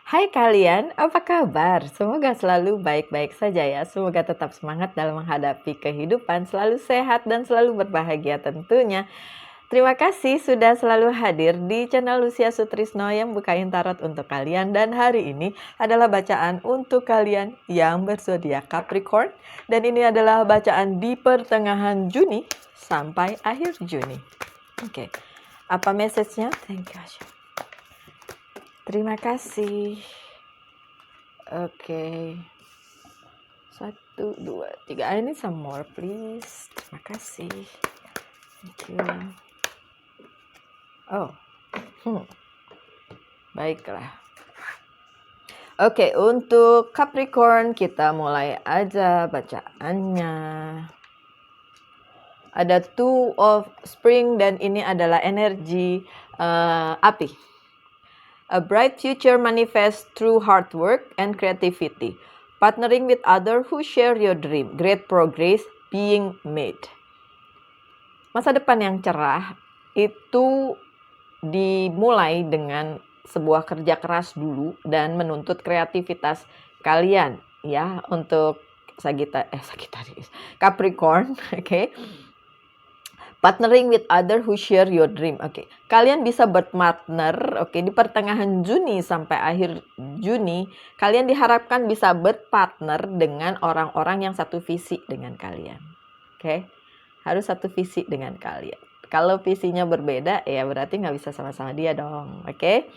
Hai kalian, apa kabar? Semoga selalu baik-baik saja ya. Semoga tetap semangat dalam menghadapi kehidupan, selalu sehat dan selalu berbahagia tentunya. Terima kasih sudah selalu hadir di channel Lucia Sutrisno yang bukain tarot untuk kalian. Dan hari ini adalah bacaan untuk kalian yang berzodiak Capricorn. Dan ini adalah bacaan di pertengahan Juni sampai akhir Juni. Oke, apa message-nya? Thank you. Terima kasih. Oke. 1, 2, 3. I need some more, please. Terima kasih. Thank you. Oh. Baiklah. Oke, untuk Capricorn kita mulai aja bacaannya. Ada Two of Spring dan ini adalah energi api. A bright future manifests through hard work and creativity. Partnering with others who share your dream. Great progress being made. Masa depan yang cerah itu dimulai dengan sebuah kerja keras dulu dan menuntut kreativitas kalian ya untuk Sagittarius, Capricorn, oke. Partnering with other who share your dream. Oke. Kalian bisa berpartner, oke, di pertengahan Juni sampai akhir Juni, kalian diharapkan bisa berpartner dengan orang-orang yang satu visi dengan kalian. Oke. Harus satu visi dengan kalian. Kalau visinya berbeda, ya berarti nggak bisa sama-sama dia dong. Oke.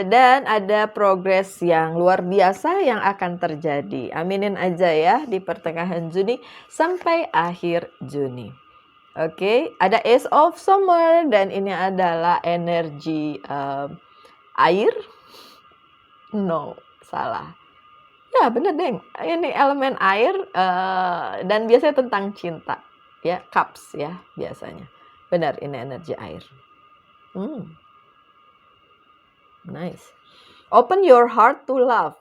Dan ada progres yang luar biasa yang akan terjadi. Aminin aja ya di pertengahan Juni sampai akhir Juni. Oke, ada Ace of Summer dan ini adalah energi air. No, salah. Ya bener deng, ini elemen air dan biasanya tentang cinta. Ya, cups ya biasanya. Benar, ini energi air. Nice. Open your heart to love.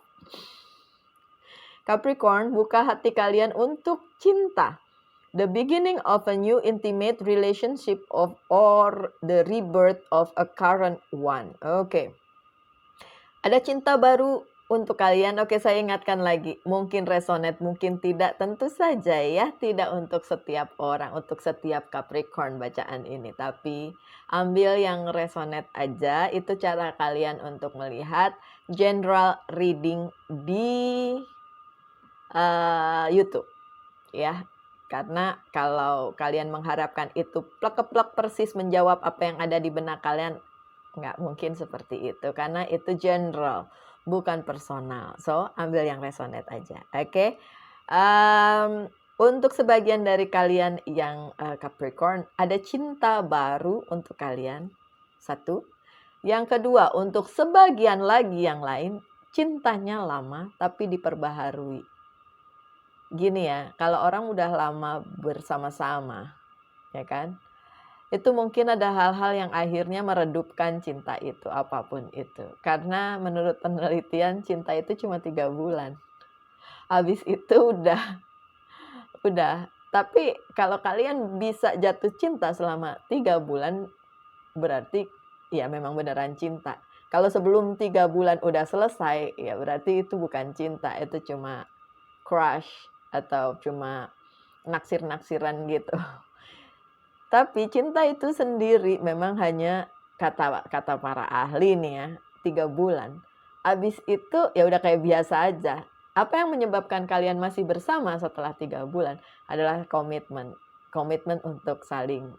Capricorn, buka hati kalian untuk cinta. The beginning of a new intimate relationship or the rebirth of a current one. Oke. Ada cinta baru untuk kalian. Oke, saya ingatkan lagi. Mungkin resonate, mungkin tidak. Tentu saja ya, tidak untuk setiap orang, untuk setiap Capricorn bacaan ini. Tapi ambil yang resonate aja. Itu cara kalian untuk melihat general reading di YouTube. Ya. Karena kalau kalian mengharapkan itu plek-plek persis menjawab apa yang ada di benak kalian, nggak mungkin seperti itu. Karena itu general, bukan personal. So, ambil yang resonate aja. Oke. Untuk sebagian dari kalian yang Capricorn, ada cinta baru untuk kalian. Satu. Yang kedua, untuk sebagian lagi yang lain, cintanya lama tapi diperbaharui. Gini ya, kalau orang udah lama bersama-sama, ya kan? Itu mungkin ada hal-hal yang akhirnya meredupkan cinta itu, apapun itu. Karena menurut penelitian cinta itu cuma 3 bulan. Habis itu udah. Tapi kalau kalian bisa jatuh cinta selama 3 bulan, berarti ya memang beneran cinta. Kalau sebelum 3 bulan udah selesai, ya berarti itu bukan cinta, itu cuma crush atau cuma naksir-naksiran gitu. Tapi cinta itu sendiri memang hanya kata para ahli nih ya, 3 bulan. Habis itu ya udah kayak biasa aja. Apa yang menyebabkan kalian masih bersama setelah 3 bulan adalah komitmen. Komitmen untuk saling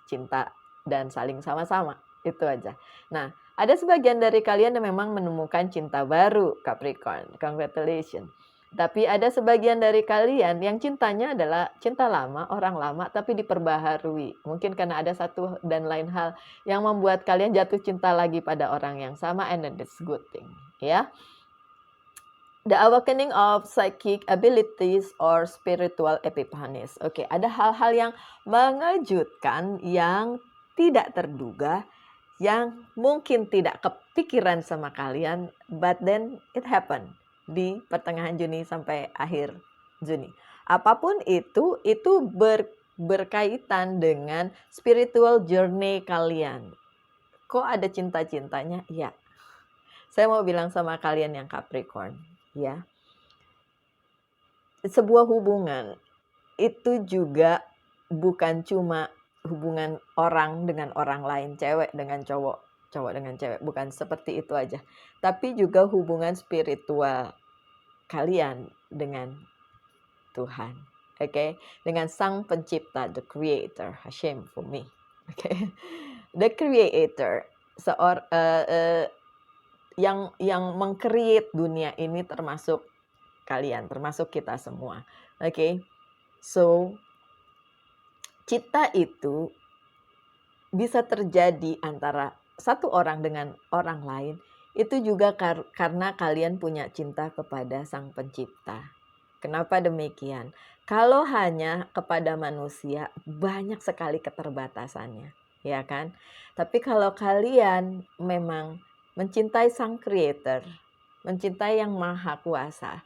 cinta dan saling sama-sama. Itu aja. Nah, ada sebagian dari kalian yang memang menemukan cinta baru, Capricorn. Congratulations. Tapi ada sebagian dari kalian yang cintanya adalah cinta lama, orang lama, tapi diperbaharui. Mungkin karena ada satu dan lain hal yang membuat kalian jatuh cinta lagi pada orang yang sama, and that's good thing. Ya. The awakening of psychic abilities or spiritual epiphanies. Oke, ada hal-hal yang mengejutkan, yang tidak terduga, yang mungkin tidak kepikiran sama kalian, but then it happened di pertengahan Juni sampai akhir Juni. Apapun itu berkaitan dengan spiritual journey kalian. Kok ada cinta-cintanya? Ya. Saya mau bilang sama kalian yang Capricorn, ya. Sebuah hubungan itu juga bukan cuma hubungan orang dengan orang lain, cewek dengan cowok, cowok dengan cewek, bukan seperti itu aja. Tapi juga hubungan spiritual kalian dengan Tuhan. Oke, dengan Sang Pencipta, the Creator, Hashem for me. Oke, the Creator, yang meng-create dunia ini termasuk kalian, termasuk kita semua. Oke, so cita itu bisa terjadi antara satu orang dengan orang lain, itu juga karena kalian punya cinta kepada Sang Pencipta. Kenapa demikian? Kalau hanya kepada manusia, banyak sekali keterbatasannya, ya kan? Tapi kalau kalian memang mencintai Sang Creator, mencintai Yang Maha Kuasa,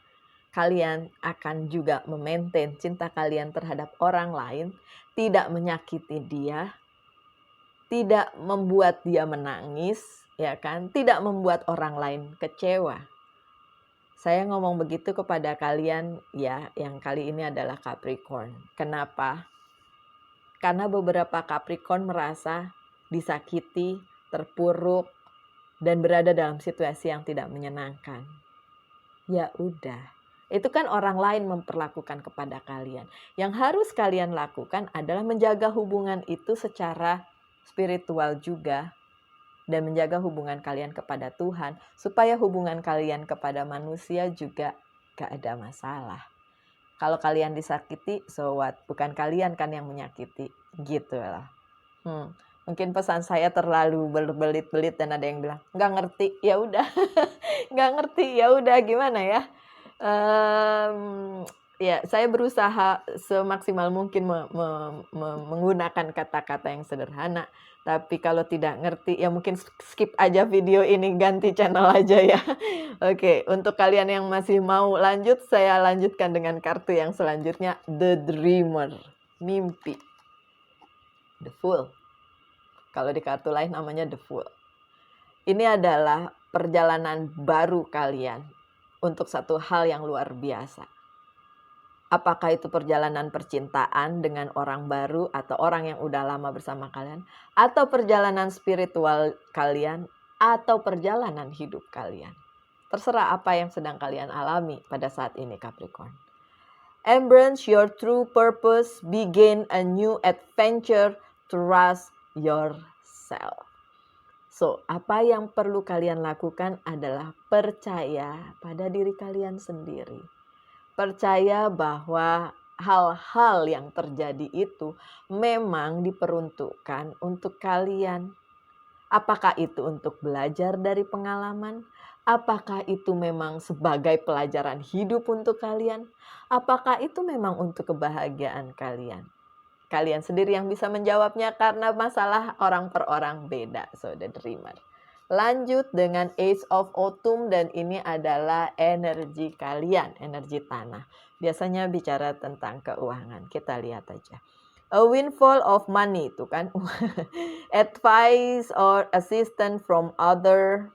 kalian akan juga memaintain cinta kalian terhadap orang lain, tidak menyakiti dia, tidak membuat dia menangis, ya kan? Tidak membuat orang lain kecewa. Saya ngomong begitu kepada kalian ya, yang kali ini adalah Capricorn. Kenapa? Karena beberapa Capricorn merasa disakiti, terpuruk, dan berada dalam situasi yang tidak menyenangkan. Ya udah, itu kan orang lain memperlakukan kepada kalian. Yang harus kalian lakukan adalah menjaga hubungan itu secara spiritual juga, dan menjaga hubungan kalian kepada Tuhan, supaya hubungan kalian kepada manusia juga gak ada masalah. Kalau kalian disakiti, so what? Bukan kalian kan yang menyakiti, gitu lah. Mungkin pesan saya terlalu berbelit-belit dan ada yang bilang nggak ngerti, ya udah, nggak ngerti, ya udah, gimana ya? Ya, saya berusaha semaksimal mungkin menggunakan kata-kata yang sederhana. Tapi kalau tidak ngerti, ya mungkin skip aja video ini, ganti channel aja ya. Oke, untuk kalian yang masih mau lanjut, saya lanjutkan dengan kartu yang selanjutnya, The Dreamer, mimpi. The Fool. Kalau di kartu lain namanya The Fool. Ini adalah perjalanan baru kalian untuk satu hal yang luar biasa. Apakah itu perjalanan percintaan dengan orang baru atau orang yang udah lama bersama kalian, atau perjalanan spiritual kalian, atau perjalanan hidup kalian. Terserah apa yang sedang kalian alami pada saat ini, Capricorn. Embrace your true purpose, begin a new adventure, trust yourself. So, apa yang perlu kalian lakukan adalah percaya pada diri kalian sendiri. Percaya bahwa hal-hal yang terjadi itu memang diperuntukkan untuk kalian. Apakah itu untuk belajar dari pengalaman? Apakah itu memang sebagai pelajaran hidup untuk kalian? Apakah itu memang untuk kebahagiaan kalian? Kalian sendiri yang bisa menjawabnya karena masalah orang per orang beda. So, the Dreamer. Lanjut dengan Ace of Autumn, dan ini adalah energi kalian, energi tanah. Biasanya bicara tentang keuangan. Kita lihat aja. A windfall of money, itu kan. Advice or assistance from other.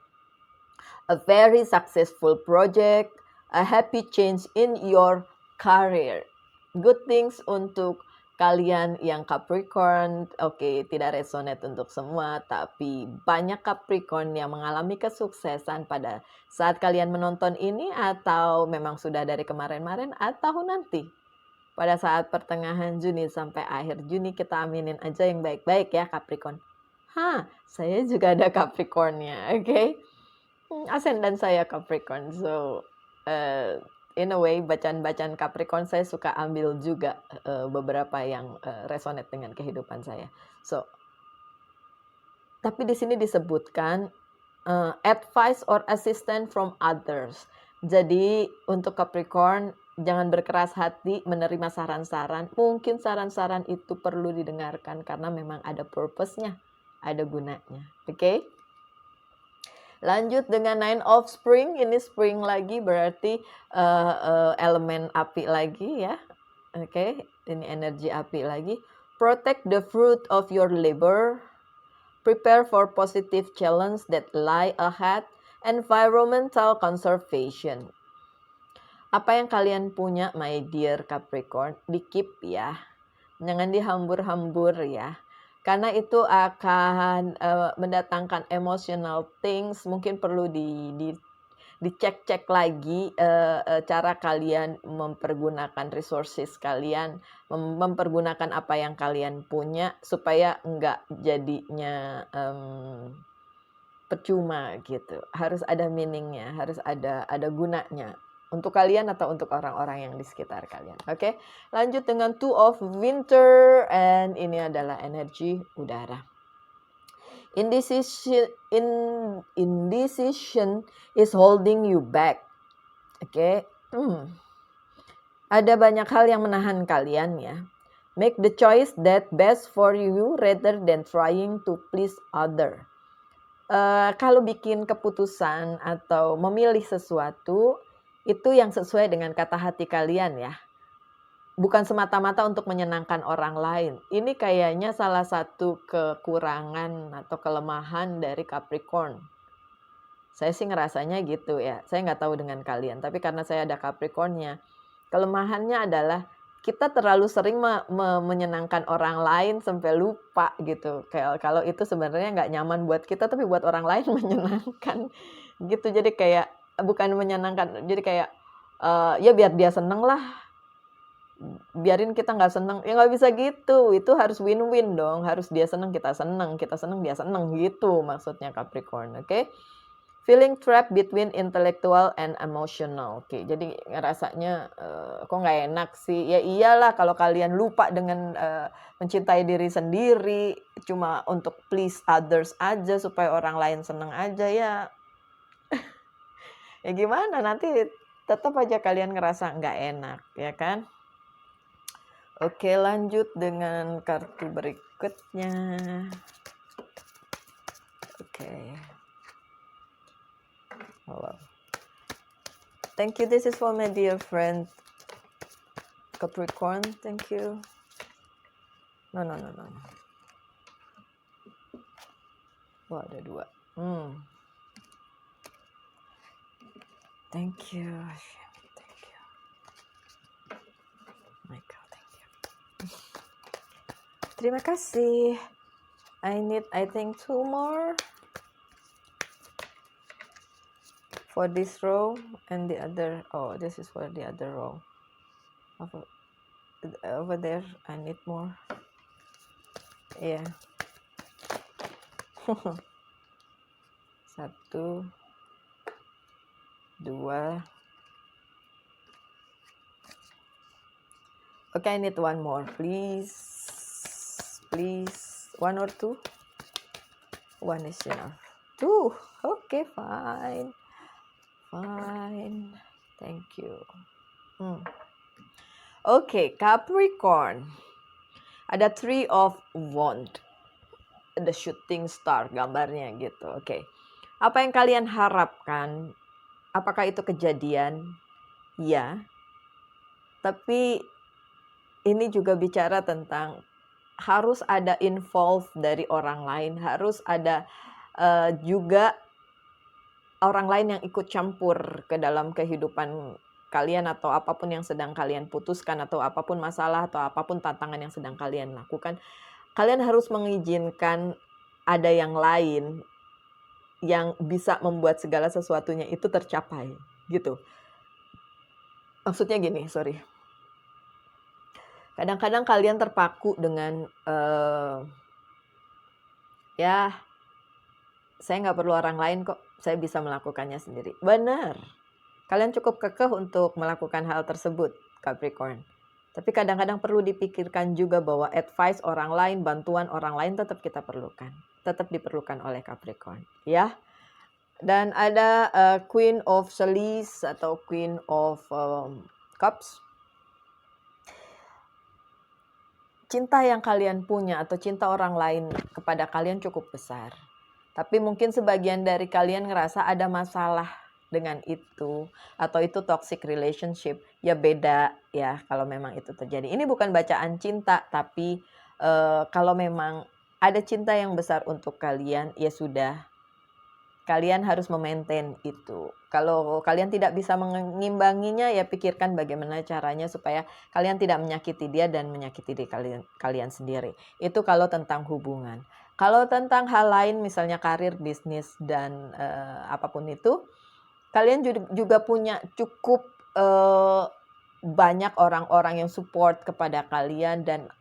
A very successful project. A happy change in your career. Good things untuk kalian yang Capricorn. Oke, tidak resonate untuk semua, tapi banyak Capricorn yang mengalami kesuksesan pada saat kalian menonton ini, atau memang sudah dari kemarin-kemarin, atau nanti pada saat pertengahan Juni sampai akhir Juni. Kita aminin aja yang baik-baik ya, Capricorn. Saya juga ada Capricornnya, oke? Ascendant saya Capricorn, so in a way, bacaan-bacaan Capricorn saya suka ambil juga beberapa yang resonate dengan kehidupan saya. So, tapi di sini disebutkan advice or assistance from others. Jadi untuk Capricorn, jangan berkeras hati menerima saran-saran. Mungkin saran-saran itu perlu didengarkan karena memang ada purpose-nya, ada gunanya. Oke? Lanjut dengan Nine of Spring. Ini spring lagi, berarti elemen api lagi ya. Oke, ini energi api lagi. Protect the fruit of your labor. Prepare for positive challenge that lie ahead. Environmental conservation. Apa yang kalian punya, my dear Capricorn, di-keep ya. Jangan dihambur-hambur ya. Karena itu akan mendatangkan emotional things, mungkin perlu dicek-cek lagi cara kalian mempergunakan resources kalian, mempergunakan apa yang kalian punya supaya enggak jadinya percuma gitu. Harus ada meaningnya, harus ada gunanya untuk kalian atau untuk orang-orang yang di sekitar kalian. Oke, lanjut dengan Two of Winter, and ini adalah energi udara. Indecision is holding you back. Oke. Ada banyak hal yang menahan kalian ya. Make the choice that best for you rather than trying to please other. Kalau bikin keputusan atau memilih sesuatu, itu yang sesuai dengan kata hati kalian ya. Bukan semata-mata untuk menyenangkan orang lain. Ini kayaknya salah satu kekurangan atau kelemahan dari Capricorn. Saya sih ngerasanya gitu ya. Saya nggak tahu dengan kalian, tapi karena saya ada Capricornnya, kelemahannya adalah kita terlalu sering menyenangkan orang lain sampai lupa gitu. Kayak kalau itu sebenarnya nggak nyaman buat kita, tapi buat orang lain menyenangkan gitu. Jadi kayak bukan menyenangkan, jadi kayak ya biar dia seneng lah. Biarin kita nggak seneng, ya nggak bisa gitu. Itu harus win-win dong. Harus dia seneng, kita seneng dia seneng gitu maksudnya Capricorn. Oke? Feeling trapped between intellectual and emotional. Oke, jadi rasanya kok nggak enak sih. Ya iyalah kalau kalian lupa dengan mencintai diri sendiri, cuma untuk please others aja supaya orang lain seneng aja ya. Ya gimana, nanti tetap aja kalian ngerasa nggak enak, ya kan? Oke, lanjut dengan kartu berikutnya. Oke. Hello. Thank you. This is for my dear friend Capricorn. Thank you. No. Wah, ada 2. Thank you. My God, thank you. Terima kasih. I think 2 more for this row and the other. Oh, this is for the other row. Over there, I need more. Yeah. 1, 2. Okay, I need 1 more, please. 1 or 2? 1 is enough. 2. Okay, fine. Thank you. Okay, Capricorn. Ada 3 of Wands. The shooting star gambarnya gitu. Oke. Apa yang kalian harapkan? Apakah itu kejadian? Ya. Tapi ini juga bicara tentang harus ada involve dari orang lain, harus ada juga orang lain yang ikut campur ke dalam kehidupan kalian atau apapun yang sedang kalian putuskan atau apapun masalah atau apapun tantangan yang sedang kalian lakukan. Kalian harus mengizinkan ada yang lain yang bisa membuat segala sesuatunya itu tercapai gitu. Maksudnya gini, sorry. Kadang-kadang kalian terpaku dengan ya saya nggak perlu orang lain kok, saya bisa melakukannya sendiri. Benar. Kalian cukup kekeh untuk melakukan hal tersebut, Capricorn. Tapi kadang-kadang perlu dipikirkan juga bahwa advice orang lain, bantuan orang lain tetap kita perlukan. Tetap diperlukan oleh Capricorn, ya. Dan ada Queen of Swords atau Queen of Cups. Cinta yang kalian punya atau cinta orang lain kepada kalian cukup besar. Tapi mungkin sebagian dari kalian ngerasa ada masalah dengan itu atau itu toxic relationship. Ya beda ya kalau memang itu terjadi. Ini bukan bacaan cinta, tapi kalau memang ada cinta yang besar untuk kalian, ya sudah. Kalian harus memaintain itu. Kalau kalian tidak bisa mengimbanginya, ya pikirkan bagaimana caranya supaya kalian tidak menyakiti dia dan menyakiti diri kalian sendiri. Itu kalau tentang hubungan. Kalau tentang hal lain, misalnya karir, bisnis, dan apapun itu, kalian juga punya cukup banyak orang-orang yang support kepada kalian dan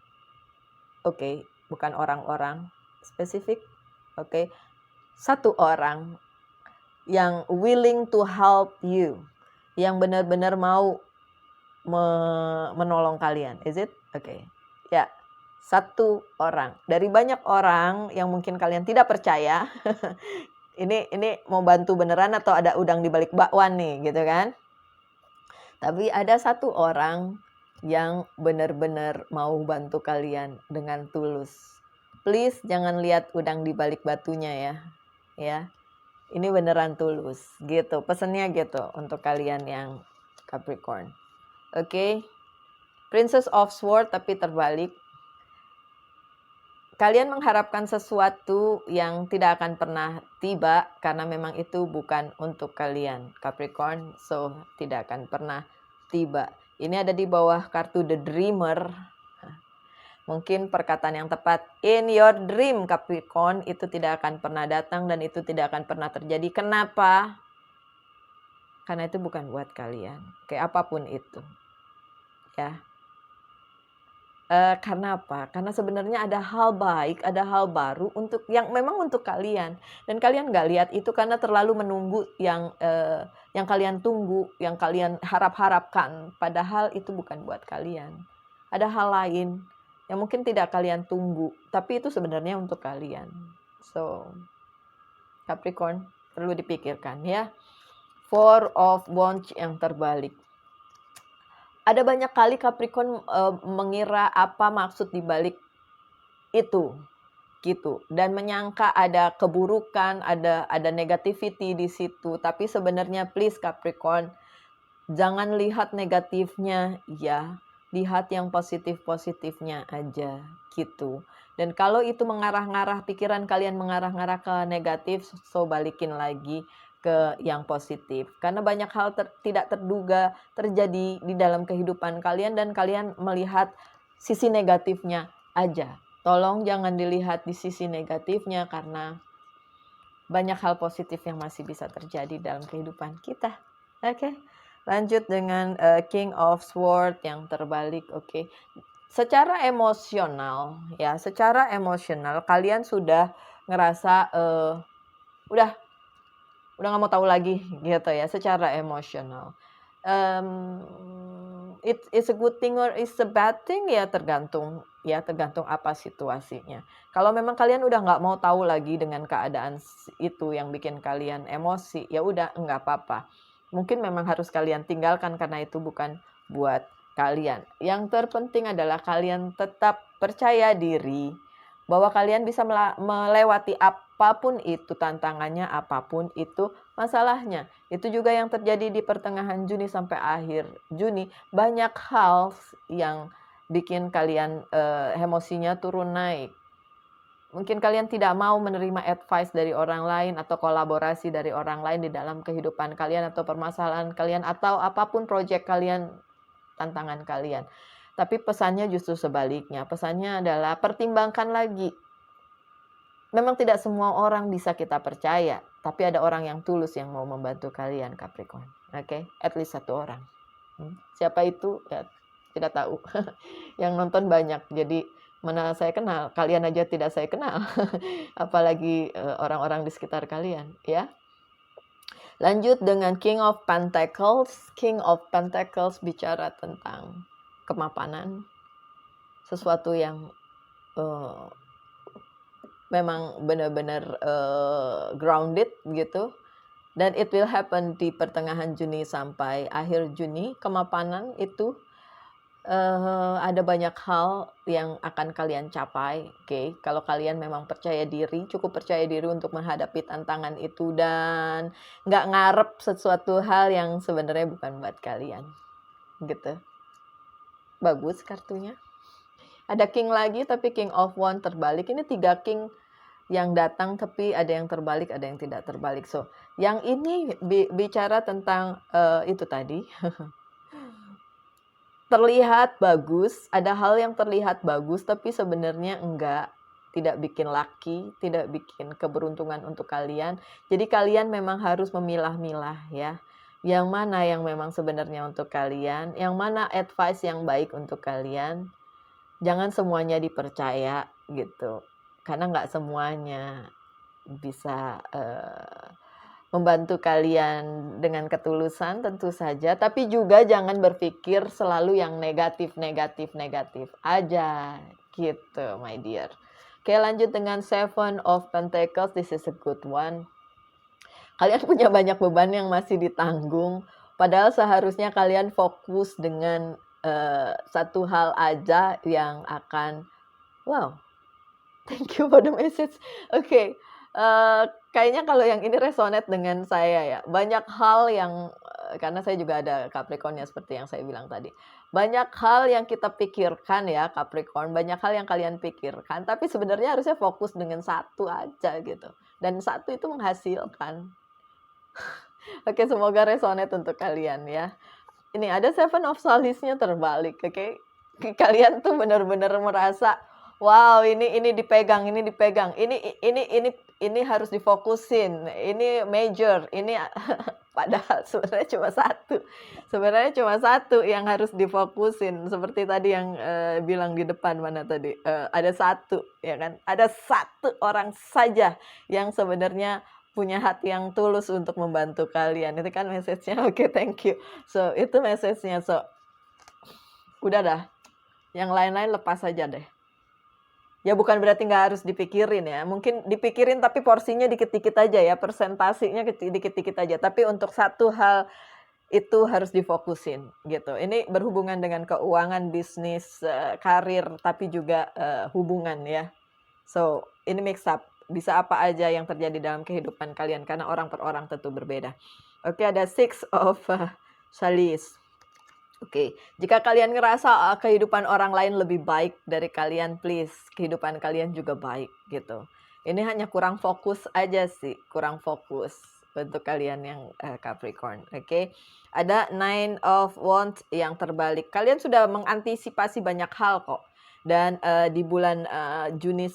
bukan orang-orang spesifik, satu orang yang willing to help you, yang benar-benar mau menolong kalian. Is it? Ya, satu orang dari banyak orang yang mungkin kalian tidak percaya. ini mau bantu beneran atau ada udang di balik bakwan nih, gitu kan? Tapi ada satu orang yang benar-benar mau bantu kalian dengan tulus. Please jangan lihat udang di balik batunya ya. Ini beneran tulus gitu. Pesannya gitu untuk kalian yang Capricorn. Princess of Swords tapi terbalik. Kalian mengharapkan sesuatu yang tidak akan pernah tiba karena memang itu bukan untuk kalian Capricorn, so tidak akan pernah tiba. Ini ada di bawah kartu The Dreamer. Mungkin perkataan yang tepat, in your dream Capricorn, itu tidak akan pernah datang dan itu tidak akan pernah terjadi. Kenapa? Karena itu bukan buat kalian. Apapun itu. Ya. Karena apa? Karena sebenarnya ada hal baik, ada hal baru yang memang untuk kalian. Dan kalian nggak lihat itu karena terlalu menunggu yang kalian tunggu, yang kalian harap-harapkan. Padahal itu bukan buat kalian. Ada hal lain yang mungkin tidak kalian tunggu, tapi itu sebenarnya untuk kalian. So, Capricorn perlu dipikirkan ya. Four of Wands yang terbalik. Ada banyak kali Capricorn mengira apa maksud dibalik itu, gitu, dan menyangka ada keburukan, ada negativity di situ. Tapi sebenarnya please Capricorn, jangan lihat negatifnya ya, lihat yang positifnya aja, gitu. Dan kalau itu mengarah-ngarah, pikiran kalian mengarah-ngarah ke negatif, so balikin lagi ke yang positif. Karena banyak hal tidak terduga terjadi di dalam kehidupan kalian dan kalian melihat sisi negatifnya aja. Tolong jangan dilihat di sisi negatifnya karena banyak hal positif yang masih bisa terjadi dalam kehidupan kita. Lanjut dengan King of Swords yang terbalik. Secara emosional kalian sudah ngerasa udah nggak mau tahu lagi gitu ya, secara emosional. It's a good thing or it's a bad thing ya, tergantung apa situasinya. Kalau memang kalian udah nggak mau tahu lagi dengan keadaan itu yang bikin kalian emosi, ya udah nggak apa-apa. Mungkin memang harus kalian tinggalkan karena itu bukan buat kalian. Yang terpenting adalah kalian tetap percaya diri bahwa kalian bisa melewati apapun itu tantangannya, apapun itu masalahnya. Itu juga yang terjadi di pertengahan Juni sampai akhir Juni. Banyak hal yang bikin kalian emosinya turun naik. Mungkin kalian tidak mau menerima advice dari orang lain atau kolaborasi dari orang lain di dalam kehidupan kalian atau permasalahan kalian atau apapun proyek kalian, tantangan kalian. Tapi pesannya justru sebaliknya. Pesannya adalah pertimbangkan lagi. Memang tidak semua orang bisa kita percaya, tapi ada orang yang tulus yang mau membantu kalian Capricorn. At least satu orang. Siapa itu? Ya, tidak tahu. Yang nonton banyak, jadi mana saya kenal, kalian aja tidak saya kenal. Apalagi orang-orang di sekitar kalian, ya. Lanjut dengan King of Pentacles. King of Pentacles bicara tentang kemapanan, sesuatu yang memang benar-benar grounded gitu. Dan it will happen di pertengahan Juni sampai akhir Juni. Kemapanan itu ada banyak hal yang akan kalian capai. Kalau kalian memang percaya diri, cukup percaya diri untuk menghadapi tantangan itu dan nggak ngarep sesuatu hal yang sebenarnya bukan buat kalian, gitu. Bagus kartunya. Ada King lagi tapi King of Wands terbalik. Ini 3 King yang datang, tapi ada yang terbalik, ada yang tidak terbalik. So, yang ini bicara tentang itu tadi. Terlihat bagus, ada hal yang terlihat bagus, tapi sebenarnya enggak. Tidak bikin lucky, tidak bikin keberuntungan untuk kalian. Jadi kalian memang harus memilah-milah ya. Yang mana yang memang sebenarnya untuk kalian, yang mana advice yang baik untuk kalian. Jangan semuanya dipercaya gitu. Karena nggak semuanya bisa membantu kalian dengan ketulusan tentu saja, tapi juga jangan berpikir selalu yang negatif aja gitu, my dear. Oke, lanjut dengan Seven of Pentacles. This is a good one. Kalian punya banyak beban yang masih ditanggung, padahal seharusnya kalian fokus dengan satu hal aja yang akan, wow, thank you for the message. Oke, kayaknya kalau yang ini resonate dengan saya ya. Banyak hal yang, karena saya juga ada Capricorn ya seperti yang saya bilang tadi. Banyak hal yang kita pikirkan ya Capricorn, banyak hal yang kalian pikirkan, tapi sebenarnya harusnya fokus dengan satu aja gitu. Dan satu itu menghasilkan. Oke, semoga resonate untuk kalian ya. Ini ada Seven of Salisnya terbalik, oke? Kalian tuh benar-benar merasa, wow, ini dipegang, ini harus difokusin, ini major, ini padahal sebenarnya cuma satu. Sebenarnya cuma satu yang harus difokusin. Seperti tadi yang bilang di depan mana tadi, ada satu, ya kan? Ada satu orang saja yang sebenarnya punya hati yang tulus untuk membantu kalian. Itu kan message-nya. Oke, thank you. So, itu message-nya. So, udah dah. Yang lain-lain lepas saja deh. Ya bukan berarti nggak harus dipikirin ya. Mungkin dipikirin tapi porsinya dikit-dikit aja ya. Persentasinya dikit-dikit aja. Tapi untuk satu hal itu harus difokusin gitu. Ini berhubungan dengan keuangan, bisnis, karir, tapi juga hubungan ya. So, ini mix up. Bisa apa aja yang terjadi dalam kehidupan kalian, karena orang per orang tentu berbeda. Oke, ada Six of Chalice. Oke, jika kalian ngerasa kehidupan orang lain lebih baik dari kalian, please, kehidupan kalian juga baik gitu. Ini hanya kurang fokus aja sih, kurang fokus untuk kalian yang Capricorn. Oke, ada Nine of Wands yang terbalik. Kalian sudah mengantisipasi banyak hal kok. Dan di bulan Juni,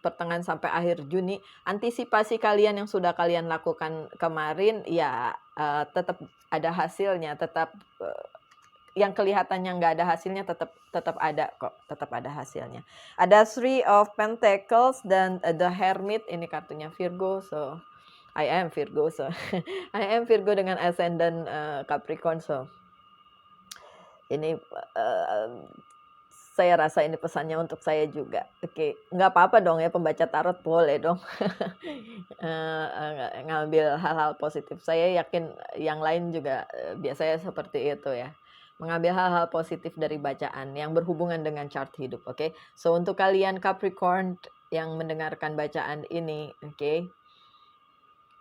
pertengahan sampai akhir Juni, antisipasi kalian yang sudah kalian lakukan kemarin ya tetap ada hasilnya, tetap yang kelihatannya nggak ada hasilnya tetap ada kok, tetap ada hasilnya. Ada Three of Pentacles dan The Hermit, ini kartunya Virgo, so I am Virgo, so I am Virgo dengan ascendant Capricorn, so ini saya rasa ini pesannya untuk saya juga. Oke, nggak apa-apa dong ya, pembaca tarot boleh dong ngambil hal-hal positif. Saya yakin yang lain juga biasanya seperti itu ya. Mengambil hal-hal positif dari bacaan yang berhubungan dengan chart hidup, oke? So, untuk kalian Capricorn yang mendengarkan bacaan ini, oke?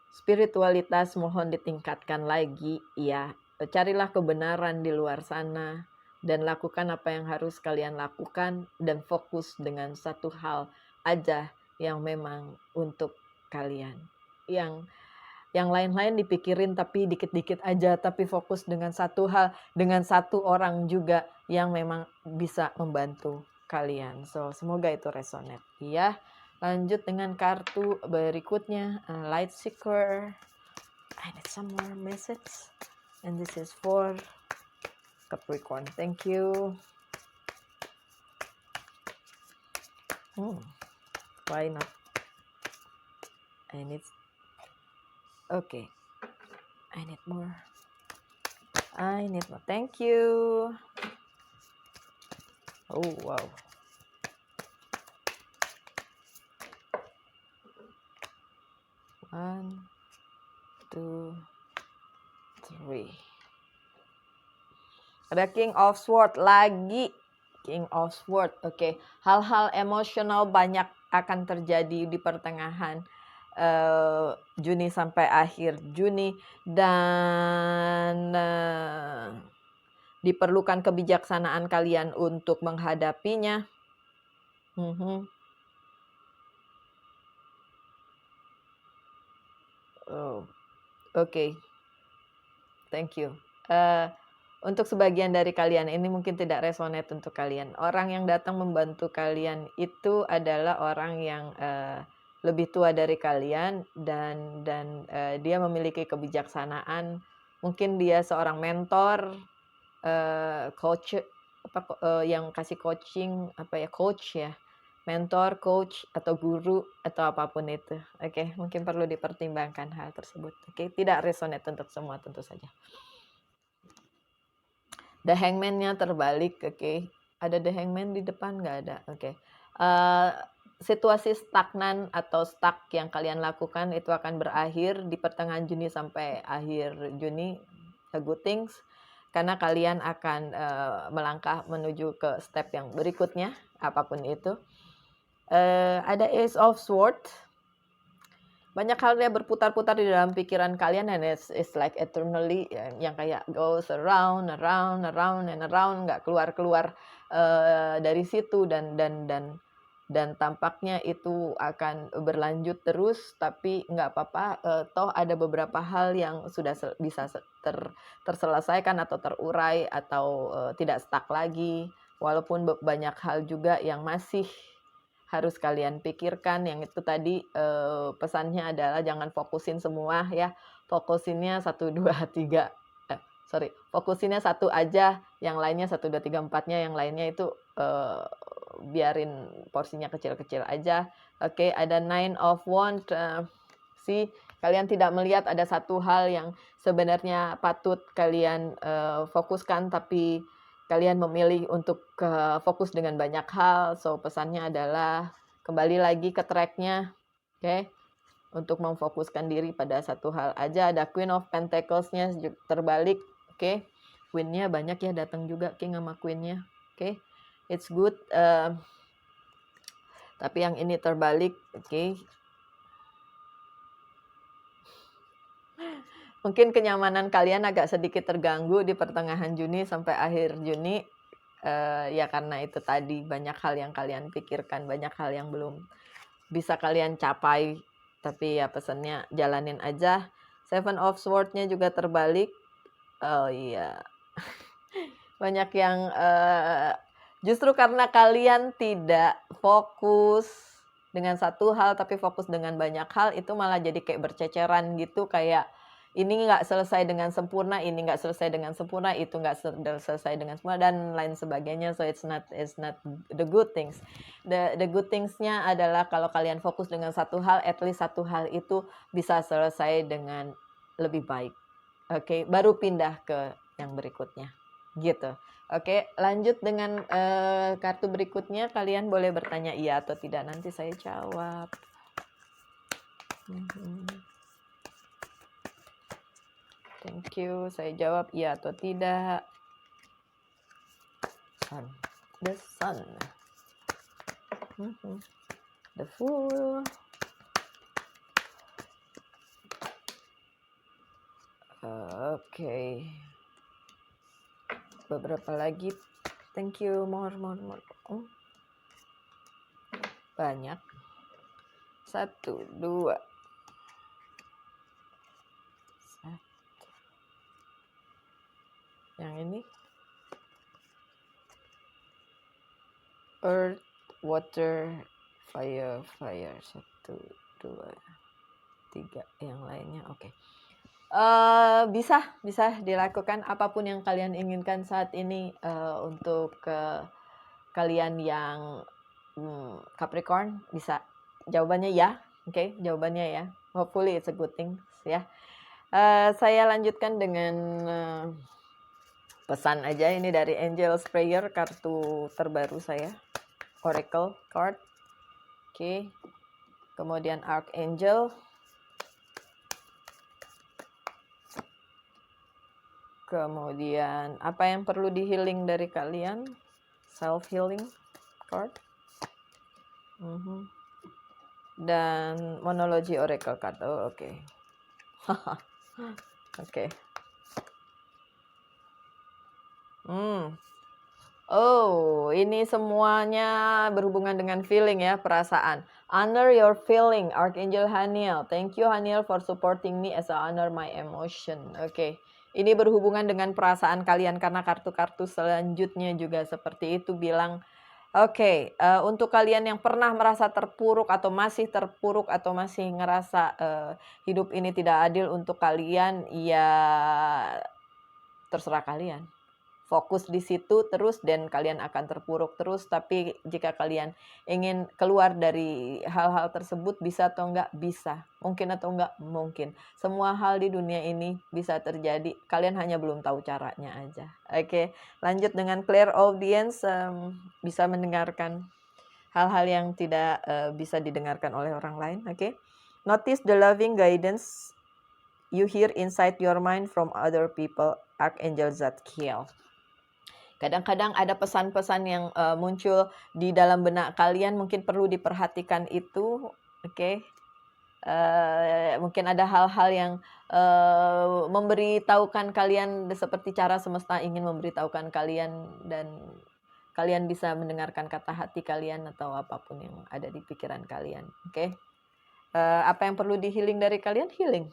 Spiritualitas mohon ditingkatkan lagi, ya. Carilah kebenaran di luar sana dan lakukan apa yang harus kalian lakukan dan fokus dengan satu hal aja yang memang untuk kalian. Yang lain-lain dipikirin tapi dikit-dikit aja, tapi fokus dengan satu hal, dengan satu orang juga yang memang bisa membantu kalian. So, semoga itu resonate ya. Lanjut dengan kartu berikutnya, Light Seeker. I need some more message. And this is for Capricorn. Thank you. Why not? I need. Okay. I need more. Thank you. Oh, wow. One, two, three. Ada King of Swords lagi. King of Swords. Oke. Hal-hal emosional banyak akan terjadi di pertengahan Juni sampai akhir Juni, dan diperlukan kebijaksanaan kalian untuk menghadapinya. Oh, oke. Thank you. Untuk sebagian dari kalian, ini mungkin tidak resonate untuk kalian. Orang yang datang membantu kalian itu adalah orang yang lebih tua dari kalian dan dia memiliki kebijaksanaan. Mungkin dia seorang mentor, coach, yang kasih coaching, coach ya, mentor, coach, atau guru, atau apapun itu. Oke, mungkin perlu dipertimbangkan hal tersebut. Oke, tidak resonate untuk semua tentu saja. The Hangman-nya terbalik, oke. Ada The Hangman di depan nggak ada? Oke. Situasi stagnan atau stuck yang kalian lakukan itu akan berakhir di pertengahan Juni sampai akhir Juni. A good things. Karena kalian akan melangkah menuju ke step yang berikutnya, apapun itu. Ada Ace of Swords. Banyak hal yang berputar-putar di dalam pikiran kalian, and it's like eternally, yang kayak goes around and around, nggak keluar dari situ, dan tampaknya itu akan berlanjut terus, tapi nggak apa-apa, toh ada beberapa hal yang sudah bisa terselesaikan atau terurai atau tidak stuck lagi, walaupun banyak hal juga yang masih harus kalian pikirkan. Yang itu tadi pesannya adalah jangan fokusin semua ya, fokusinnya 1, 2, 3, fokusinnya satu aja, yang lainnya 1, 2, 3, 4-nya, yang lainnya itu biarin porsinya kecil-kecil aja. Oke, ada Nine of Wands. Kalian tidak melihat ada satu hal yang sebenarnya patut kalian fokuskan, tapi kalian memilih untuk fokus dengan banyak hal. So pesannya adalah kembali lagi ke tracknya, oke? Untuk memfokuskan diri pada satu hal aja. Ada Queen of Pentacles-nya terbalik, oke? Queen-nya banyak ya datang juga, King sama Queen-nya, oke? It's good. Tapi yang ini terbalik, oke? Mungkin kenyamanan kalian agak sedikit terganggu di pertengahan Juni sampai akhir Juni. Ya karena itu tadi, banyak hal yang kalian pikirkan, banyak hal yang belum bisa kalian capai. Tapi ya pesannya jalanin aja. Seven of Swords-nya juga terbalik. Oh iya. Banyak yang justru karena kalian tidak fokus dengan satu hal tapi fokus dengan banyak hal, itu malah jadi kayak berceceran gitu, kayak ini nggak selesai dengan sempurna, ini nggak selesai dengan sempurna, itu nggak selesai dengan sempurna, dan lain sebagainya. So it's not the good things. The good things-nya adalah kalau kalian fokus dengan satu hal, at least satu hal itu bisa selesai dengan lebih baik. Oke, baru pindah ke yang berikutnya. Gitu. Oke, lanjut dengan kartu berikutnya. Kalian boleh bertanya iya atau tidak, nanti saya jawab. Thank you. Saya jawab iya atau tidak. Sun. The Sun. The Fool. Oke. Beberapa lagi. Thank you. More. Banyak. 1, 2. Yang ini. Earth, water, fire. 1, 2, 3. Yang lainnya oke. Bisa dilakukan apapun yang kalian inginkan saat ini. Untuk kalian yang Capricorn, bisa. Jawabannya ya. Oke, jawabannya ya. Hopefully it's a good thing ya. Saya lanjutkan dengan pesan aja. Ini dari Angel's Prayer, kartu terbaru saya, Oracle card. Oke. Kemudian Archangel. Kemudian apa yang perlu di healing dari kalian? Self healing card. Dan Monology Oracle card. Oh, oke. Oke. Oh, ini semuanya berhubungan dengan feeling ya, perasaan. Honor your feeling, Archangel Haniel. Thank you Haniel for supporting me as I honor my emotion. Oke. Ini berhubungan dengan perasaan kalian karena kartu-kartu selanjutnya juga seperti itu bilang, oke, untuk kalian yang pernah merasa terpuruk atau masih terpuruk atau masih ngerasa hidup ini tidak adil untuk kalian, ya terserah kalian. Fokus di situ terus dan kalian akan terpuruk terus. Tapi jika kalian ingin keluar dari hal-hal tersebut, bisa atau enggak? Bisa. Mungkin atau enggak? Mungkin. Semua hal di dunia ini bisa terjadi. Kalian hanya belum tahu caranya aja. Oke, lanjut dengan clear audience. Bisa mendengarkan hal-hal yang tidak bisa didengarkan oleh orang lain. Oke. Notice the loving guidance you hear inside your mind from other people. Archangel Zadkiel. Kadang-kadang ada pesan-pesan yang muncul di dalam benak kalian, mungkin perlu diperhatikan itu, oke? Mungkin ada hal-hal yang memberitahukan kalian seperti cara semesta ingin memberitahukan kalian dan kalian bisa mendengarkan kata hati kalian atau apapun yang ada di pikiran kalian, oke? Apa yang perlu di-healing dari kalian? Healing.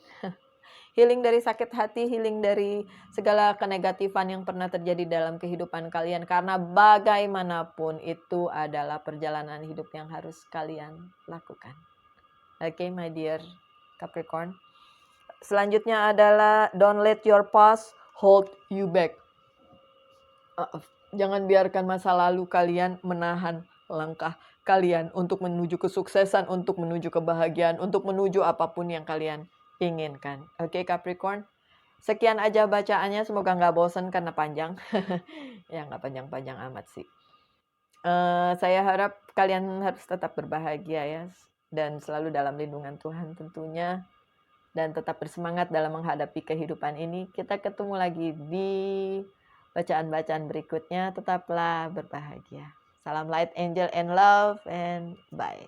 Healing dari sakit hati, healing dari segala kenegatifan yang pernah terjadi dalam kehidupan kalian. Karena bagaimanapun itu adalah perjalanan hidup yang harus kalian lakukan. Oke, my dear Capricorn. Selanjutnya adalah don't let your past hold you back. Jangan biarkan masa lalu kalian menahan langkah kalian untuk menuju kesuksesan, untuk menuju kebahagiaan, untuk menuju apapun yang kalian inginkan. Oke, Capricorn. Sekian aja bacaannya, semoga nggak bosan karena panjang. Ya nggak panjang-panjang amat sih. Saya harap kalian harus tetap berbahagia ya, dan selalu dalam lindungan Tuhan tentunya. Dan tetap bersemangat dalam menghadapi kehidupan ini. Kita ketemu lagi di bacaan-bacaan berikutnya. Tetaplah berbahagia. Salam light, angel, and love, and bye.